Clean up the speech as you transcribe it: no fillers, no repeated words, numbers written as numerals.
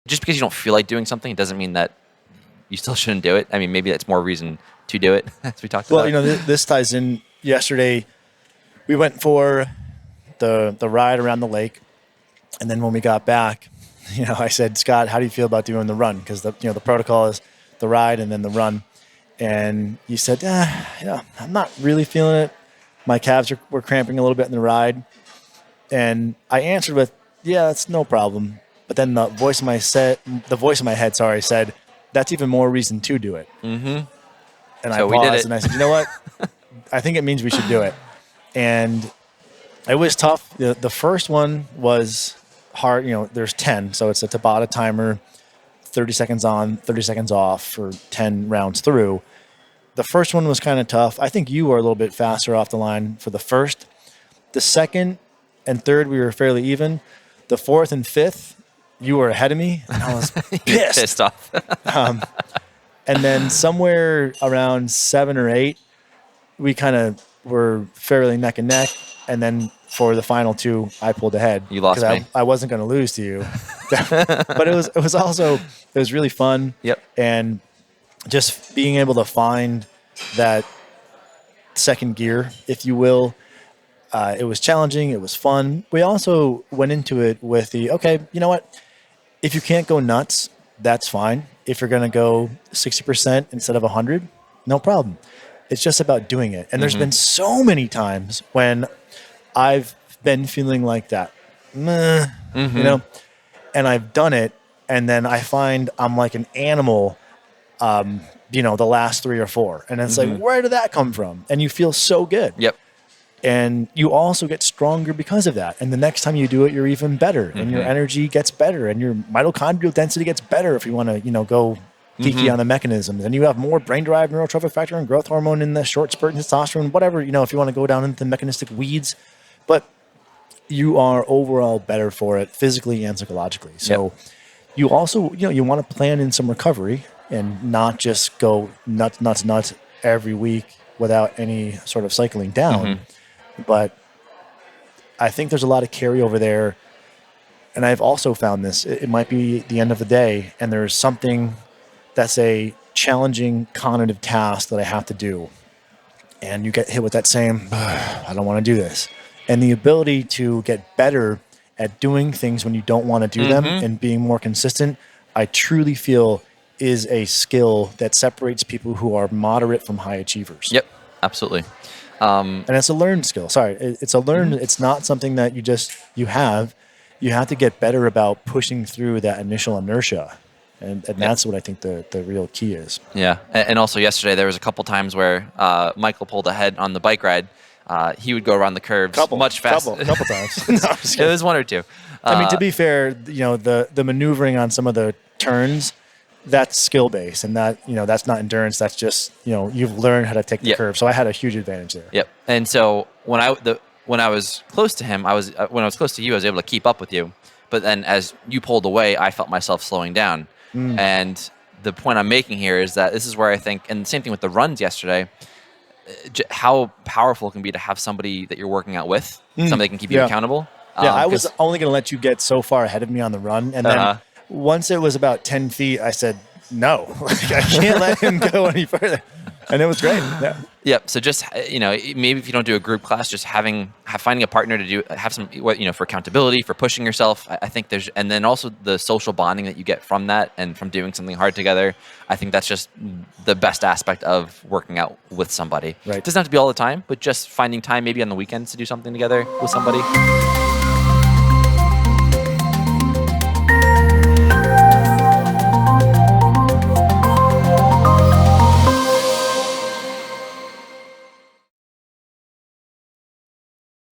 just because you don't feel like doing something, it doesn't mean that you still shouldn't do it. I mean, maybe that's more reason to do it, as we talked about. Well, this ties in. Yesterday, we went for the ride around the lake, and then when we got back, I said, Scott, how do you feel about doing the run? Because the protocol is the ride and then the run. And you said, I'm not really feeling it. My calves were cramping a little bit in the ride. And I answered with, yeah, that's no problem. But then the voice in my head said, that's even more reason to do it. Mm-hmm. And so I paused and I said, you know what? I think it means we should do it. And it was tough. The first one was hard. There's 10. So it's a Tabata timer, 30 seconds on, 30 seconds off for 10 rounds through. The first one was kind of tough. I think you were a little bit faster off the line for the first. The second and third, we were fairly even. The fourth and fifth, you were ahead of me, and I was pissed off. And then somewhere around 7 or 8, we kind of were fairly neck and neck. And then for the final 2, I pulled ahead. You lost me. I wasn't going to lose to you. But it was really fun. Yep. And just being able to find that second gear, if you will, it was challenging. It was fun. We also went into it with okay, you know what? If you can't go nuts, that's fine. If you're going to go 60% instead of 100, no problem. It's just about doing it. And there's been so many times when I've been feeling like that, and I've done it. And then I find I'm like an animal, the last 3 or 4. And it's like, where did that come from? And you feel so good. Yep. And you also get stronger because of that. And the next time you do it, you're even better. And your energy gets better. And your mitochondrial density gets better if you want to, go geeky on the mechanisms. And you have more brain-derived neurotrophic factor and growth hormone in the short spurt and testosterone, whatever, if you want to go down into the mechanistic weeds. But you are overall better for it physically and psychologically. So you also, you want to plan in some recovery and not just go nuts every week without any sort of cycling down. But I think there's a lot of carryover there. And I've also found this. It might be the end of the day, and there's something that's a challenging cognitive task that I have to do. And you get hit with that same, I don't want to do this. And the ability to get better at doing things when you don't want to do them and being more consistent, I truly feel is a skill that separates people who are moderate from high achievers. Yep, absolutely. And it's a learned skill. Sorry, it's a learned. It's not something that you have. You have to get better about pushing through that initial inertia, and that's what I think the real key is. Yeah, and also yesterday there was a couple times where Michael pulled ahead on the bike ride. He would go around the curves much faster. Couple times. No, it was 1 or 2. I mean, to be fair, the maneuvering on some of the turns, that's skill based, and that that's not endurance. That's just you've learned how to take the curve. So I had a huge advantage there. Yep. And so when I was close to him, when I was close to you, I was able to keep up with you. But then as you pulled away, I felt myself slowing down. And the point I'm making here is that this is where I think, and the same thing with the runs yesterday, how powerful it can be to have somebody that you're working out with, somebody that can keep you accountable. Yeah, I was only going to let you get so far ahead of me on the run, and then once it was about 10 feet, I said, no, I can't let him go any further. And it was great. Yeah. Yep. So just, maybe if you don't do a group class, just finding a partner to have some, for accountability, for pushing yourself. I think and then also the social bonding that you get from that and from doing something hard together. I think that's just the best aspect of working out with somebody. Right. It doesn't have to be all the time, but just finding time maybe on the weekends to do something together with somebody.